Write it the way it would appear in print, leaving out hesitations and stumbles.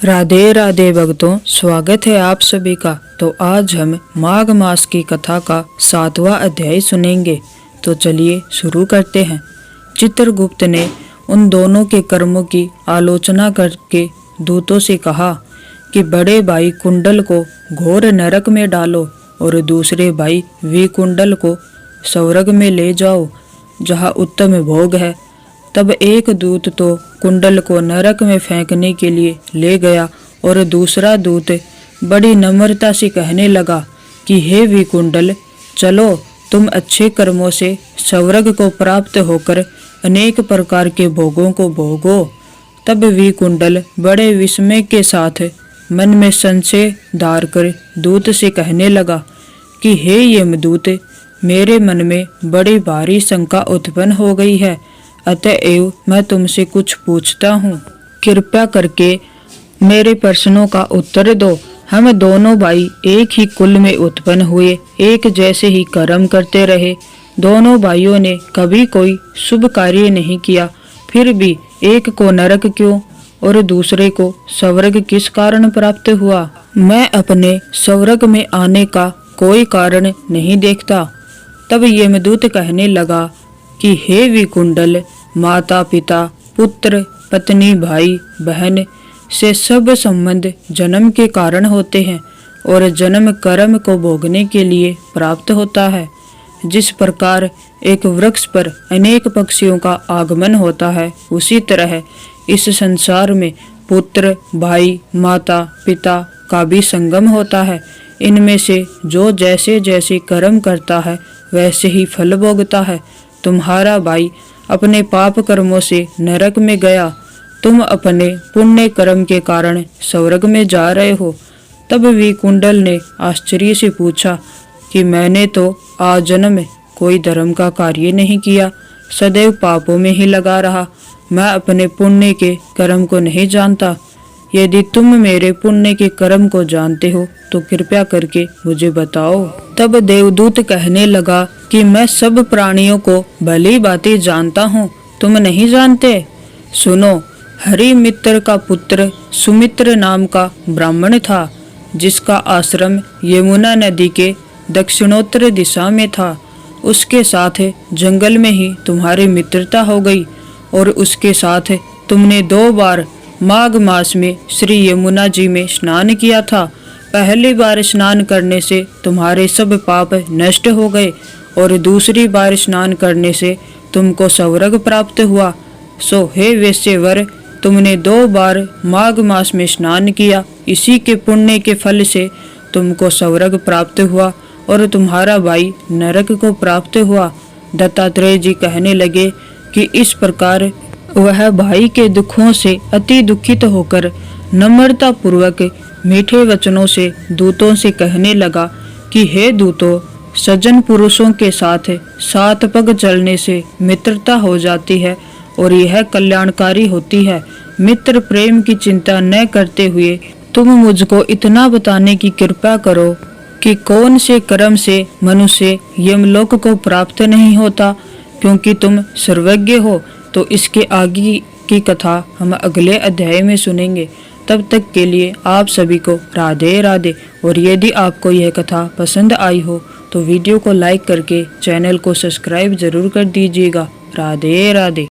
राधे राधे भक्तों, स्वागत है आप सभी का। तो आज हम माघ मास की कथा का 7वां अध्याय सुनेंगे। तो चलिए शुरू करते हैं। चित्रगुप्त ने उन दोनों के कर्मों की आलोचना करके दूतों से कहा कि बड़े भाई कुंडल को घोर नरक में डालो और दूसरे भाई विकुंडल को स्वर्ग में ले जाओ, जहाँ उत्तम भोग है। तब एक दूत तो कुंडल को नरक में फेंकने के लिए ले गया और दूसरा दूत बड़ी नम्रता से कहने लगा कि हे विकुंडल, चलो तुम अच्छे कर्मों से स्वर्ग को प्राप्त होकर अनेक प्रकार के भोगों को भोगो। तब विकुंडल बड़े विस्मय के साथ मन में संशय धार कर दूत से कहने लगा कि हे यमदूत, मेरे मन में बड़ी भारी शंका उत्पन्न हो गई है, अतएव मैं तुमसे कुछ पूछता हूँ। कृपया करके मेरे प्रश्नों का उत्तर दो। हम दोनों भाई एक ही कुल में उत्पन्न हुए, एक जैसे ही कर्म करते रहे। दोनों भाइयों ने कभी कोई शुभ कार्य नहीं किया, फिर भी एक को नरक क्यों और दूसरे को स्वर्ग किस कारण प्राप्त हुआ? मैं अपने स्वर्ग में आने का कोई कारण नहीं देखता। तब यमदूत कहने लगा कि हे विकुंडल, माता पिता पुत्र पत्नी भाई बहन से सब संबंध जन्म के कारण होते हैं और जन्म कर्म को भोगने के लिए प्राप्त होता है। जिस प्रकार एक वृक्ष पर अनेक पक्षियों का आगमन होता है, उसी तरह इस संसार में पुत्र भाई माता पिता का भी संगम होता है। इनमें से जो जैसे जैसे कर्म करता है वैसे ही फल भोगता है। तुम्हारा भाई अपने पाप कर्मों से नरक में गया, तुम अपने पुण्य कर्म के कारण स्वर्ग में जा रहे हो। तब विकुंडल ने आश्चर्य से पूछा कि मैंने तो आजन्म में कोई धर्म का कार्य नहीं किया, सदैव पापों में ही लगा रहा। मैं अपने पुण्य के कर्म को नहीं जानता। यदि तुम मेरे पुण्य के कर्म को जानते हो तो कृपया करके मुझे बताओ। तब देवदूत कहने लगा कि मैं सब प्राणियों को भली भांति जानता हूँ, तुम नहीं जानते। सुनो, हरि मित्र का पुत्र सुमित्र नाम का ब्राह्मण था, जिसका आश्रम यमुना नदी के दक्षिणोत्तर दिशा में था। उसके साथ जंगल में ही तुम्हारी मित्रता हो गई और उसके साथ तुमने 2 बार माघ मास में श्री यमुना जी में स्नान किया था। पहली बार स्नान करने से तुम्हारे सब पाप नष्ट हो गए और दूसरी बार स्नान करने से तुमको स्वर्ग प्राप्त हुआ। सो हे वैश्यवर, तुमने 2 बार माघ मास में स्नान किया, इसी के पुण्य के फल से तुमको स्वर्ग प्राप्त हुआ और तुम्हारा भाई नरक को प्राप्त हुआ। दत्तात्रेय जी कहने लगे कि इस प्रकार वह भाई के दुखों से अति दुखित होकर नम्रता पूर्वक मीठे वचनों से दूतों से कहने लगा कि हे दूतों, सज्जन पुरुषों के साथ 7 पग चलने से मित्रता हो जाती है और यह कल्याणकारी होती है। मित्र प्रेम की चिंता न करते हुए तुम मुझको इतना बताने की कृपा करो कि कौन से कर्म से मनुष्य यमलोक को प्राप्त नहीं होता। क्योंकि तुम सर्वज्ञ हो तो इसके आगे की कथा हम अगले अध्याय में सुनेंगे। तब तक के लिए आप सभी को राधे राधे। और यदि आपको यह कथा पसंद आई हो तो वीडियो को लाइक करके चैनल को सब्सक्राइब जरूर कर दीजिएगा। राधे राधे।